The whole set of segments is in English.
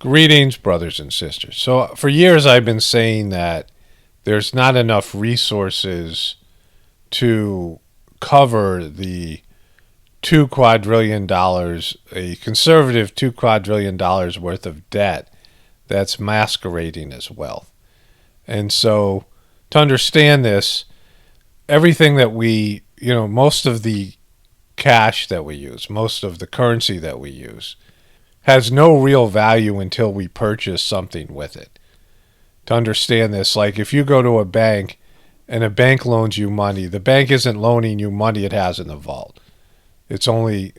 Greetings, brothers and sisters. So for years I've been saying that there's not enough resources to cover the $2 quadrillion, a conservative $2 quadrillion worth of debt that's masquerading as wealth. And so to understand this, everything that most of the cash that we use, most of the currency that we use, has no real value until we purchase something with it. To understand this, like if you go to a bank and a bank loans you money, the bank isn't loaning you money it has in the vault. It's only,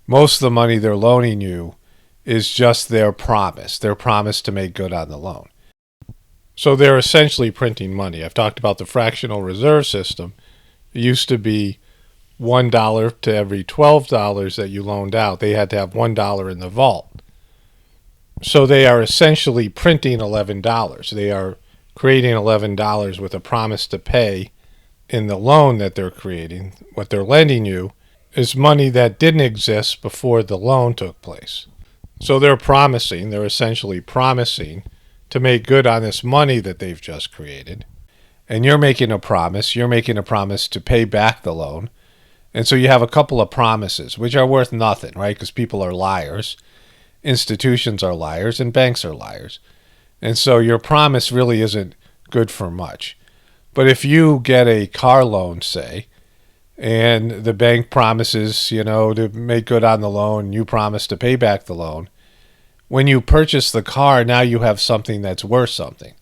most of the money they're loaning you is just their promise to make good on the loan. So they're essentially printing money. I've talked about the fractional reserve system. It used to be $1 to every $12 that you loaned out. They had to have $1 in the vault. So they are essentially printing $11. They are creating $11 with a promise to pay in the loan that they're creating. What they're lending you is money that didn't exist before the loan took place. So they're essentially promising to make good on this money that they've just created. And you're making a promise to pay back the loan. And so you have a couple of promises, which are worth nothing, right? Because people are liars, institutions are liars, and banks are liars. And so your promise really isn't good for much. But if you get a car loan, say, and the bank promises, to make good on the loan, you promise to pay back the loan, when you purchase the car, now you have something that's worth something.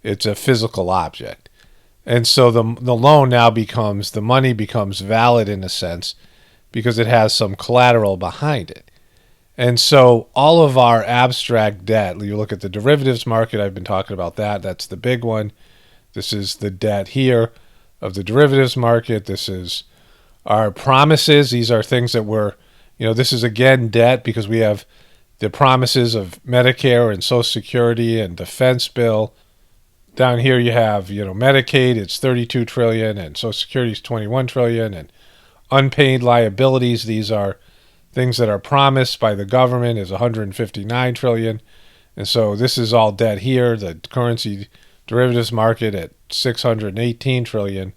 It's a physical object. And so the loan now the money becomes valid in a sense because it has some collateral behind it. And so all of our abstract debt, you look at the derivatives market, I've been talking about that. That's the big one. This is the debt here of the derivatives market. This is our promises. These are things that this is again debt because we have the promises of Medicare and Social Security and defense bill. Down here you have, Medicaid, it's $32 trillion, and Social Security is $21 trillion, and unpaid liabilities, these are things that are promised by the government, is $159 trillion. And so this is all debt here, the currency derivatives market at $618 trillion.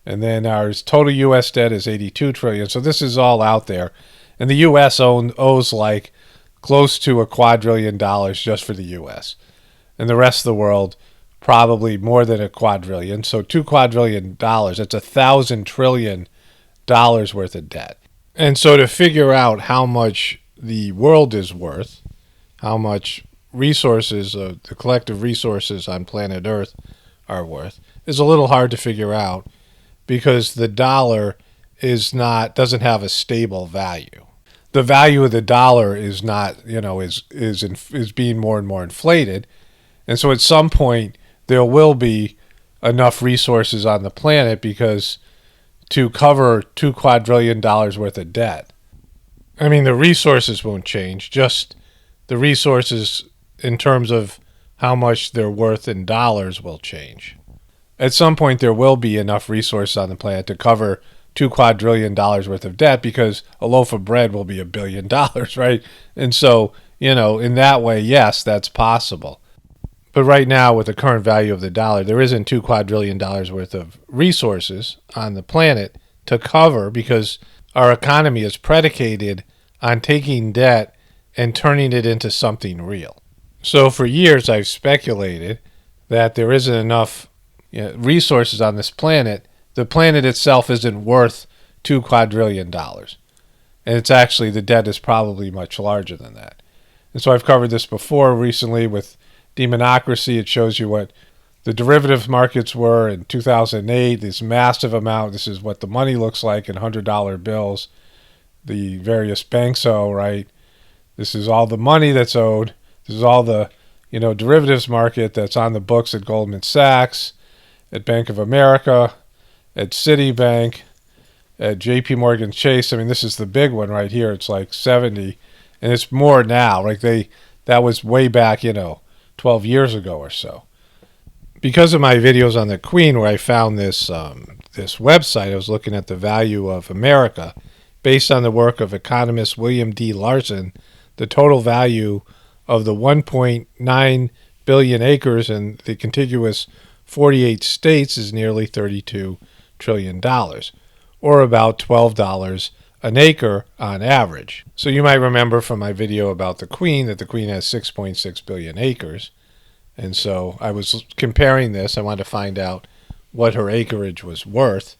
And then our total U.S. debt is $82 trillion. So this is all out there. And the U.S. owes like close to $1 quadrillion just for the U.S. And the rest of the world, probably more than $1 quadrillion. So $2 quadrillion, that's $1,000 trillion worth of debt. And so to figure out how much the world is worth, how much resources, the collective resources on planet Earth are worth, is a little hard to figure out because the dollar doesn't have a stable value. The value of the dollar is not, is being more and more inflated. And so at some point there will be enough resources on the planet because to cover $2 quadrillion worth of debt. I mean, the resources won't change, just the resources in terms of how much they're worth in dollars will change. At some point, there will be enough resources on the planet to cover $2 quadrillion worth of debt because a loaf of bread will be $1 billion, right? And so, in that way, yes, that's possible. But right now, with the current value of the dollar, there isn't $2 quadrillion worth of resources on the planet to cover because our economy is predicated on taking debt and turning it into something real. So for years, I've speculated that there isn't enough resources on this planet. The planet itself isn't worth $2 quadrillion. And it's actually, the debt is probably much larger than that. And so I've covered this before recently with Demonocracy. It shows you what the derivative markets were in 2008, this massive amount. This is what the money looks like in $100 bills. The various banks owe, right? This is all the money that's owed. This is all the, derivatives market that's on the books at Goldman Sachs, at Bank of America, at Citibank, at JP Morgan Chase. I mean, this is the big one right here. It's like 70, and it's more now. Like that was way back, 12 years ago or so. Because of my videos on the Queen, where I found this website, I was looking at the value of America. Based on the work of economist William D. Larson, the total value of the 1.9 billion acres in the contiguous 48 states is nearly $32 trillion, or about $12 an acre on average. So you might remember from my video about the Queen that the Queen has 6.6 billion acres. And so I was comparing this. I wanted to find out what her acreage was worth.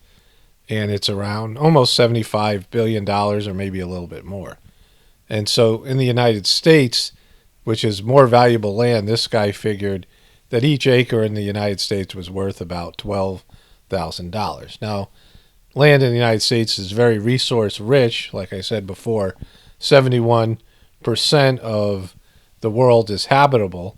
And it's around almost $75 billion or maybe a little bit more. And so in the United States, which is more valuable land, this guy figured that each acre in the United States was worth about $12,000. Now, land in the United States is very resource rich. Like I said before, 71% of the world is habitable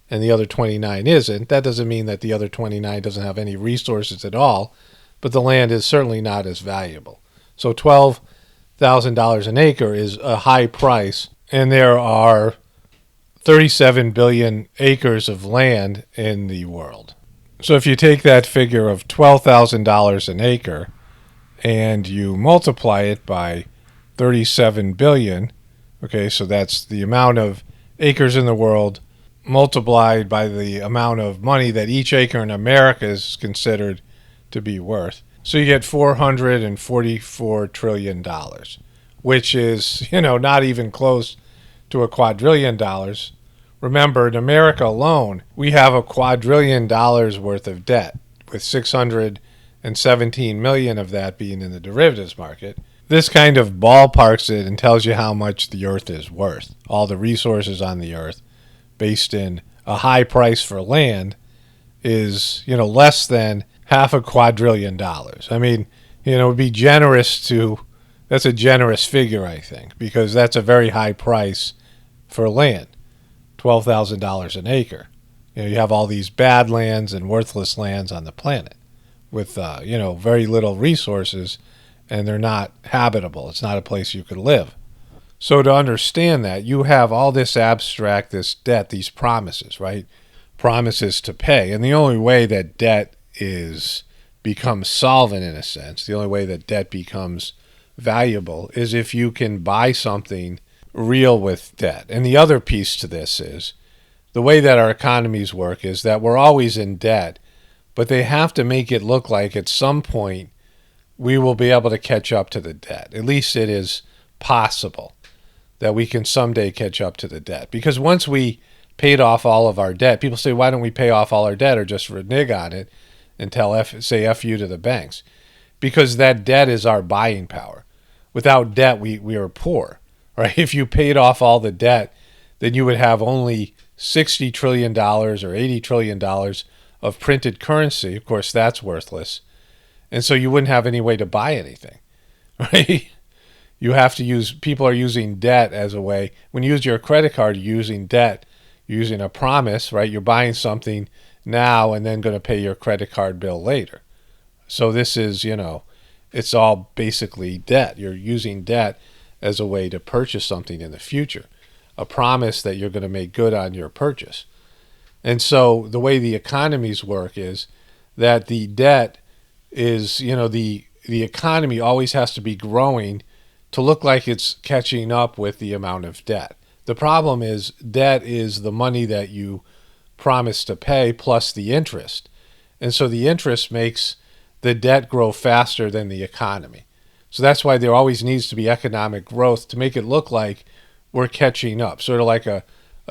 and the other 29 isn't. That doesn't mean that the other 29 doesn't have any resources at all, but the land is certainly not as valuable. So $12,000 an acre is a high price, and there are 37 billion acres of land in the world. So if you take that figure of $12,000 an acre and you multiply it by 37 billion, okay, so that's the amount of acres in the world multiplied by the amount of money that each acre in America is considered to be worth. So you get $444 trillion, which is, not even close to a quadrillion dollars. Remember, in America alone, we have a quadrillion dollars worth of debt, with 617 million of that being in the derivatives market. This kind of ballparks it and tells you how much the earth is worth. All the resources on the earth, based in a high price for land, is, less than $500 billion. I mean, it would be generous that's a generous figure, I think, because that's a very high price for land, $12,000 an acre. You have all these bad lands and worthless lands on the planet with, very little resources, and they're not habitable. It's not a place you could live. So to understand that, you have all this abstract, this debt, these promises, right? Promises to pay. And the only way that debt becomes solvent, in a sense, the only way that debt becomes valuable is if you can buy something real with debt. And the other piece to this is the way that our economies work is that we're always in debt, but they have to make it look like at some point we will be able to catch up to the debt. At least it is possible that we can someday catch up to the debt. Because once we paid off all of our debt, people say, why don't we pay off all our debt or just renege on it and say F you to the banks? Because that debt is our buying power. Without debt, we are poor, right? If you paid off all the debt, then you would have only $60 trillion or $80 trillion of printed currency. Of course, that's worthless. And so you wouldn't have any way to buy anything, right? You have to people are using debt as a way. When you use your credit card, you're using debt. You're using a promise, right? You're buying something now and then going to pay your credit card bill later. So this is, it's all basically debt. You're using debt as a way to purchase something in the future, a promise that you're going to make good on your purchase. And so the way the economies work is that the debt is, the economy always has to be growing to look like it's catching up with the amount of debt. The problem is debt is the money that you promise to pay plus the interest. And so the interest makes the debt grow faster than the economy. So that's why there always needs to be economic growth to make it look like we're catching up. Sort of like a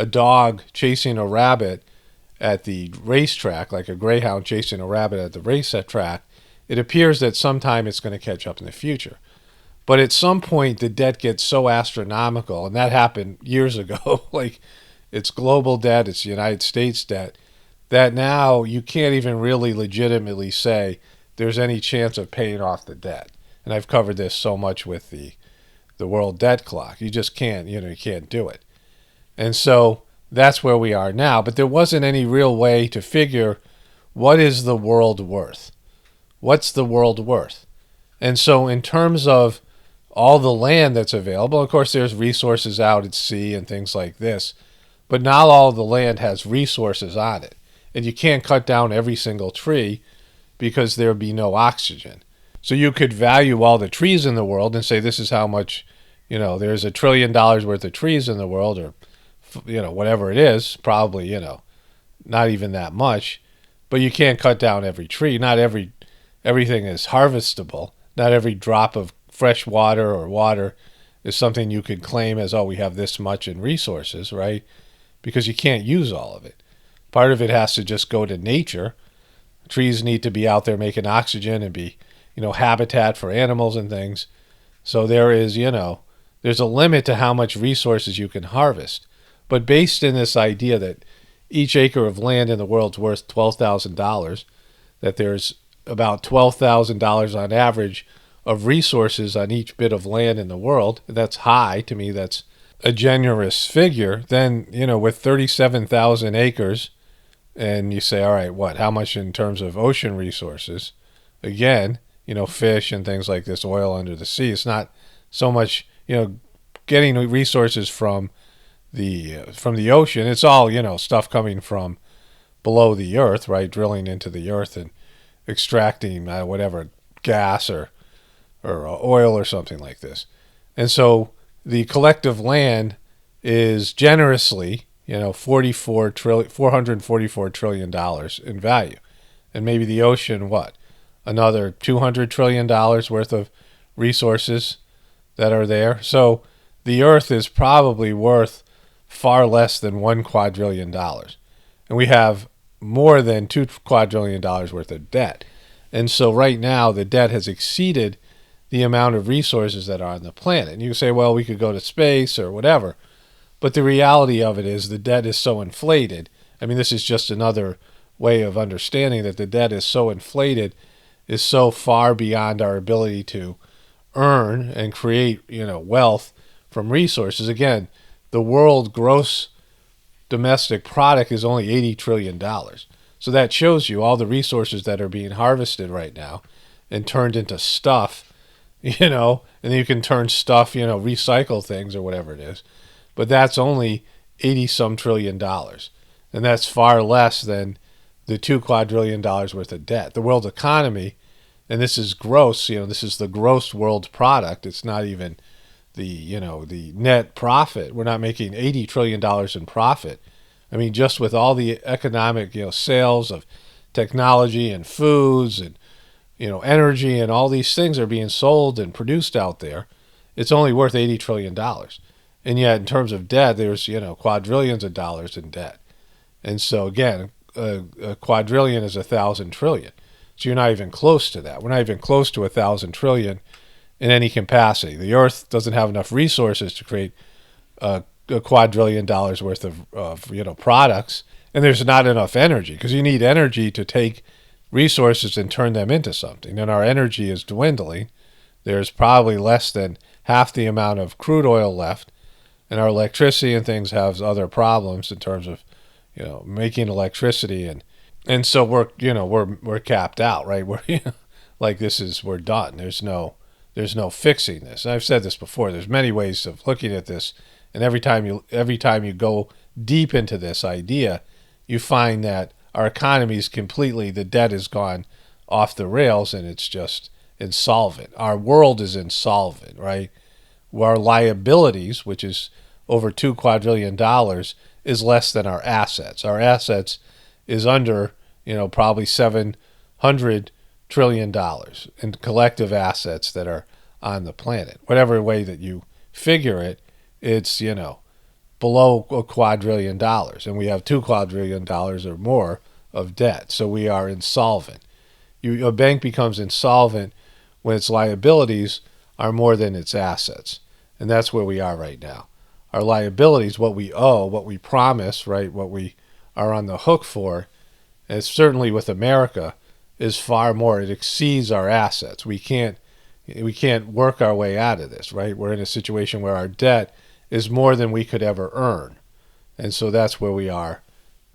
dog chasing a rabbit at the racetrack, like a greyhound chasing a rabbit at the racetrack. It appears that sometime it's going to catch up in the future. But at some point, the debt gets so astronomical, and that happened years ago, like it's global debt, it's the United States debt, that now you can't even really legitimately say there's any chance of paying off the debt. And I've covered this so much with the world debt clock. You just can't, you can't do it. And so that's where we are now. But there wasn't any real way to figure what is the world worth? What's the world worth? And so in terms of all the land that's available, of course, there's resources out at sea and things like this, but not all the land has resources on it. And you can't cut down every single tree because there would be no oxygen. So you could value all the trees in the world and say this is how much, there's $1 trillion worth of trees in the world, or whatever it is, probably, not even that much, but you can't cut down every tree. Not everything is harvestable. Not every drop of fresh water or water is something you could claim as, oh, we have this much in resources, right? Because you can't use all of it. Part of it has to just go to nature. Trees need to be out there making oxygen and be, habitat for animals and things. So there is, there's a limit to how much resources you can harvest. But based in this idea that each acre of land in the world's worth $12,000, that there's about $12,000 on average of resources on each bit of land in the world, that's high. To me, that's a generous figure. Then, with 37,000 acres, and you say, all right, how much in terms of ocean resources? Again, fish and things like this, oil under the sea. It's not so much, getting resources from the ocean. It's all, stuff coming from below the earth, right? Drilling into the earth and extracting whatever gas or oil or something like this. And so the collective land is generously, $444 trillion in value. And maybe the ocean, another $200 trillion worth of resources that are there. So the earth is probably worth far less than $1 quadrillion. And we have more than $2 quadrillion worth of debt. And so right now the debt has exceeded the amount of resources that are on the planet. And you say, well, we could go to space or whatever. But the reality of it is the debt is so inflated. I mean, this is just another way of understanding that the debt is so inflated, is so far beyond our ability to earn and create, wealth from resources. Again, the world gross domestic product is only $80 trillion. So that shows you all the resources that are being harvested right now and turned into stuff, and then you can turn stuff, recycle things or whatever it is. But that's only 80 some trillion dollars. And that's far less than the $2 quadrillion worth of debt. The world economy, and this is gross, this is the gross world product. It's not even the net profit. We're not making $80 trillion in profit. I mean, just with all the economic, sales of technology and foods and, energy and all these things are being sold and produced out there, it's only worth $80 trillion. And yet, in terms of debt, there's, quadrillions of dollars in debt. And so, again, a quadrillion is 1,000 trillion. So you're not even close to that. We're not even close to 1,000 trillion in any capacity. The Earth doesn't have enough resources to create a quadrillion dollars worth of products. And there's not enough energy, because you need energy to take resources and turn them into something. And our energy is dwindling. There's probably less than half the amount of crude oil left. And our electricity and things have other problems in terms of, making electricity, and so we're capped out, right? We're we're done. There's no fixing this. And I've said this before. There's many ways of looking at this, and every time you go deep into this idea, you find that our economy is the debt has gone off the rails, and it's just insolvent. Our world is insolvent, right? Our liabilities, which is over $2 quadrillion, is less than our assets. Our assets is under, probably $700 trillion in collective assets that are on the planet. Whatever way that you figure it, it's, below $1 quadrillion. And we have $2 quadrillion or more of debt. So we are insolvent. A bank becomes insolvent when its liabilities are more than its assets. And that's where we are right now. Our liabilities, what we owe, what we promise, right, what we are on the hook for, and certainly with America, is far more. It exceeds our assets. We can't work our way out of this, right? We're in a situation where our debt is more than we could ever earn. And so that's where we are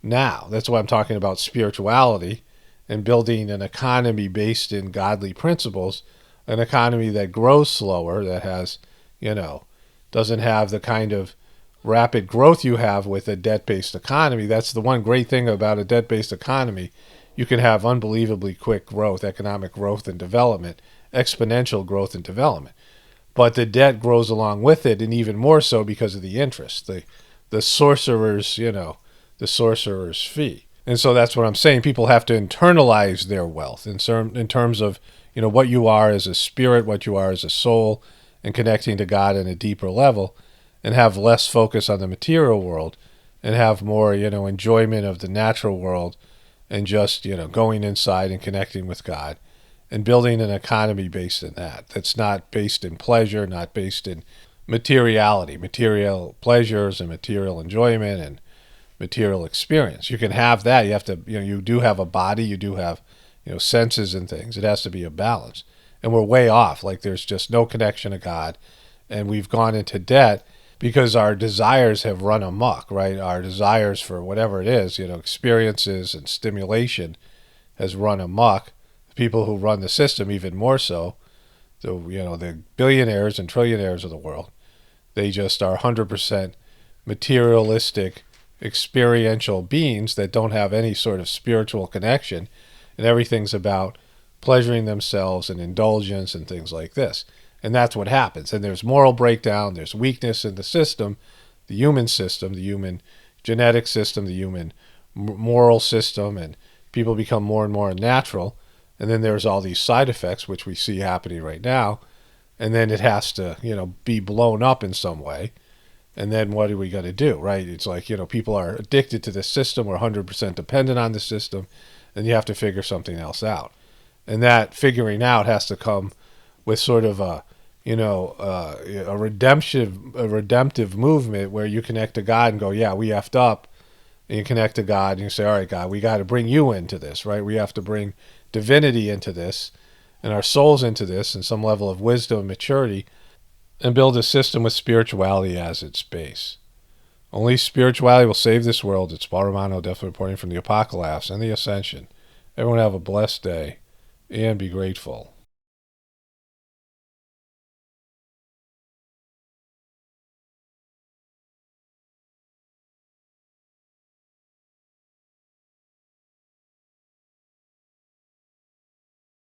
now. That's why I'm talking about spirituality and building an economy based in godly principles, an economy that grows slower, that has, doesn't have the kind of rapid growth you have with a debt-based economy. That's the one great thing about a debt-based economy. You can have unbelievably quick growth, economic growth and development, exponential growth and development. But the debt grows along with it, and even more so because of the interest. the sorcerer's, the sorcerer's fee. And so that's what I'm saying. People have to internalize their wealth in terms of, what you are as a spirit, what you are as a soul, and connecting to God in a deeper level, and have less focus on the material world and have more, enjoyment of the natural world, and just, going inside and connecting with God and building an economy based in that. That's not based in pleasure, not based in materiality, material pleasures and material enjoyment and material experience. You can have that. You have to, you do have a body, you do have, senses and things. It has to be a balance. And we're way off. Like there's just no connection to God. And we've gone into debt because our desires have run amok, right? Our desires for whatever it is, experiences and stimulation has run amok. The people who run the system even more so, the billionaires and trillionaires of the world, they just are 100% materialistic, experiential beings that don't have any sort of spiritual connection, and everything's about pleasuring themselves and indulgence and things like this. And that's what happens. And there's moral breakdown, there's weakness in the system, the human genetic system, the human moral system, and people become more and more unnatural. And then there's all these side effects, which we see happening right now. And then it has to, be blown up in some way. And then what are we going to do, right? It's like, people are addicted to the system. We're 100% dependent on the system. And you have to figure something else out. And that figuring out has to come with sort of a redemptive movement where you connect to God and go, yeah, we effed up. And you connect to God and you say, all right, God, we got to bring you into this, right? We have to bring divinity into this and our souls into this and some level of wisdom and maturity, and build a system with spirituality as its base. Only spirituality will save this world. It's Paul Romano, definitely reporting from the Apocalypse and the Ascension. Everyone have a blessed day and be grateful.